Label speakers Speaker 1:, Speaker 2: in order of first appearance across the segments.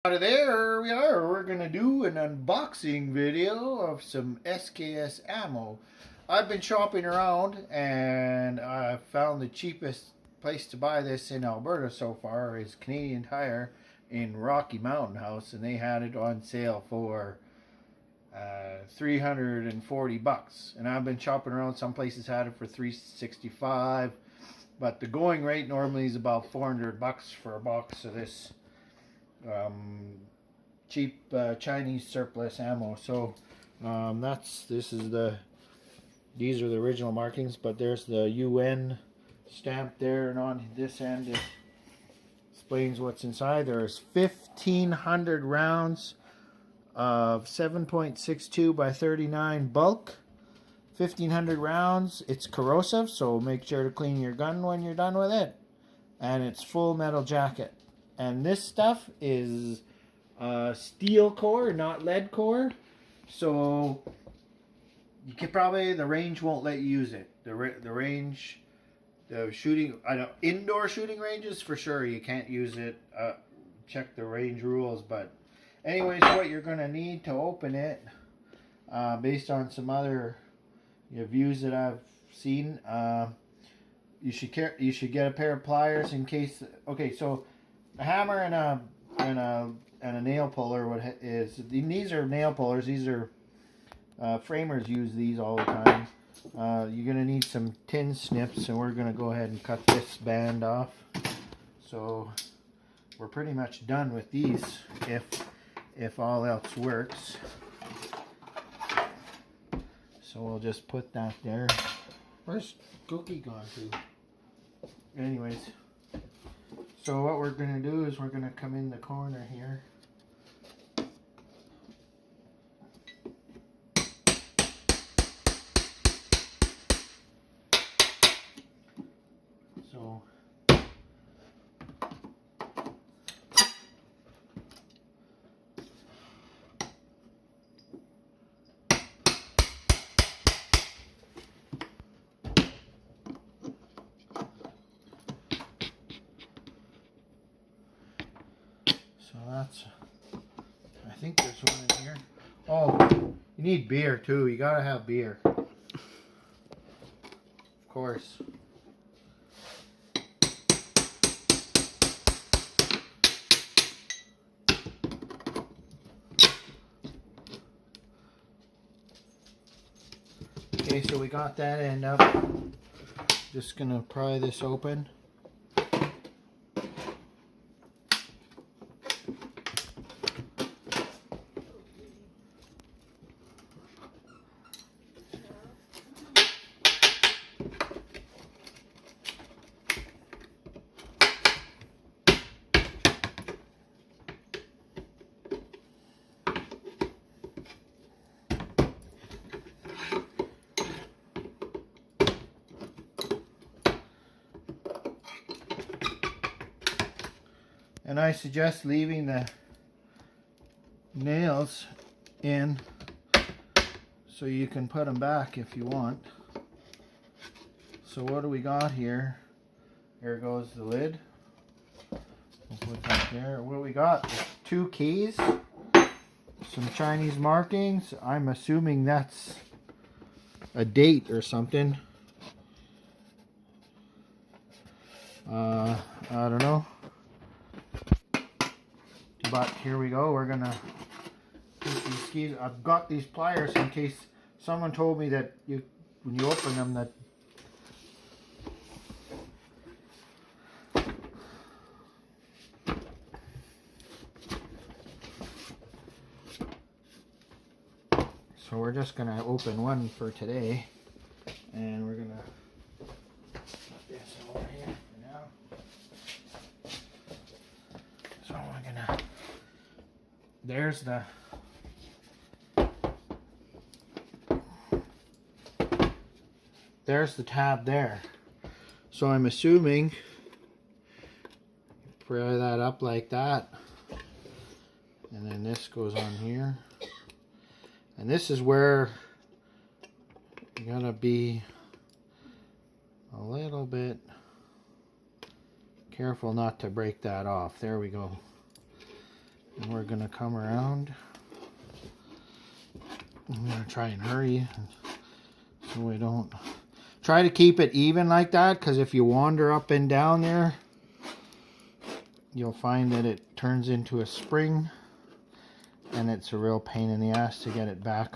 Speaker 1: Out of there we are. We're gonna do an unboxing video of some SKS ammo. I've been shopping around and I found the cheapest place to buy this in Alberta so far is Crappie Tire in Rocky Mountain House, and they had it on sale for $340. And I've been shopping around. Some places had it for $365, but the going rate normally is about $400 for a box of this cheap Chinese surplus ammo. So these are the original markings, but there's the UN stamp there, and on this end it explains what's inside. There's 1,500 rounds of 7.62 by 39 bulk. 1,500 rounds. It's corrosive, so make sure to clean your gun when you're done with it. And it's full metal jacket. And this stuff is steel core, not lead core. So you could probably, the range won't let you use it. The range, the shooting, indoor shooting ranges for sure you can't use it. Check the range rules. But anyways, what you're going to need to open it, based on some other views that I've seen, you should get a pair of pliers in case. Okay, so a hammer and a nail puller these are nail pullers. These are framers use these all the time. You're gonna need some tin snips, and we're gonna go ahead and cut this band off. So we're pretty much done with these if all else works. So we'll just put that there. Where's Cookie gone to? Anyways. So what we're going to do is we're going to come in the corner here. So that's, I think there's one in here. Oh, you need beer too. You gotta have beer. Of course. Okay, so we got that end up. Just gonna pry this open. And I suggest leaving the nails in so you can put them back if you want. So what do we got here? Here goes the lid. We'll put that there. What do we got? 2 keys, some Chinese markings. I'm assuming that's a date or something. I don't know. But here we go. We're gonna take these keys. I've got these pliers in case someone told me that when you open them that so we're just gonna open one for today, and we're gonna put this over here for now. So we're gonna, there's the tab there. So I'm assuming pry that up like that, and then this goes on here, and this is where you gotta be a little bit careful not to break that off. There we go. And we're gonna come around. I'm gonna try and hurry so we don't try to keep it even like that, because if you wander up and down there, you'll find that it turns into a spring and it's a real pain in the ass to get it back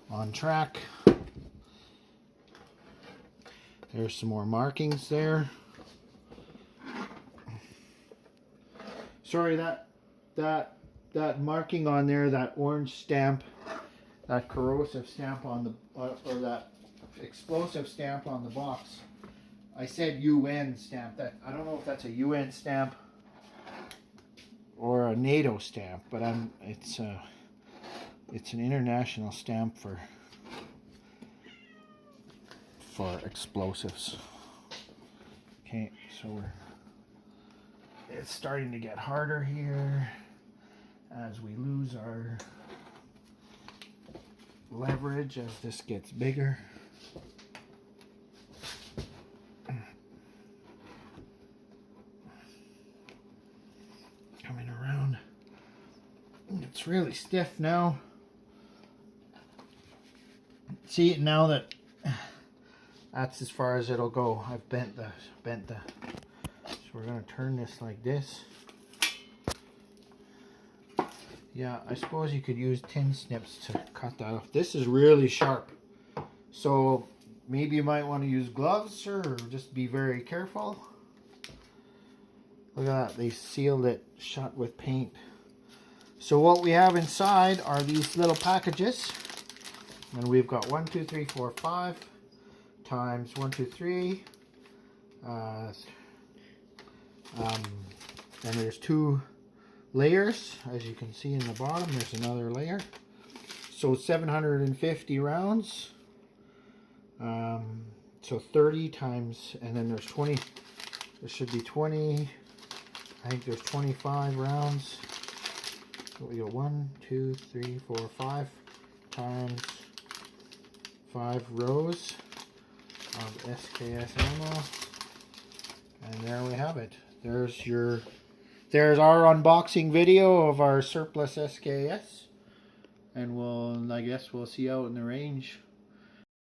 Speaker 1: on track. There's some more markings there. Sorry, that marking on there, that orange stamp, that corrosive stamp on the, or that explosive stamp on the box. I said UN stamp. That I don't know if that's a UN stamp or a NATO stamp, but it's an international stamp for explosives. Okay, so it's starting to get harder here as we lose our leverage as this gets bigger. Coming around. It's really stiff now. See, now that that's as far as it'll go. I've bent the so we're gonna turn this like this. Yeah, I suppose you could use tin snips to cut that off. This is really sharp, so maybe you might want to use gloves or just be very careful. Look at that, they sealed it shut with paint. So what we have inside are these little packages, and we've got 1, 2, 3, 4, 5 times 1, 2, 3. And there's 2 layers, as you can see in the bottom. There's another layer. So 750 rounds. So 30 times, and then there's 20. There should be 20. I think there's 25 rounds. So we go 1, 2, 3, 4, 5 times 5 rows of SKS ammo, and there we have it. There's our unboxing video of our surplus SKS, and I guess we'll see you out in the range.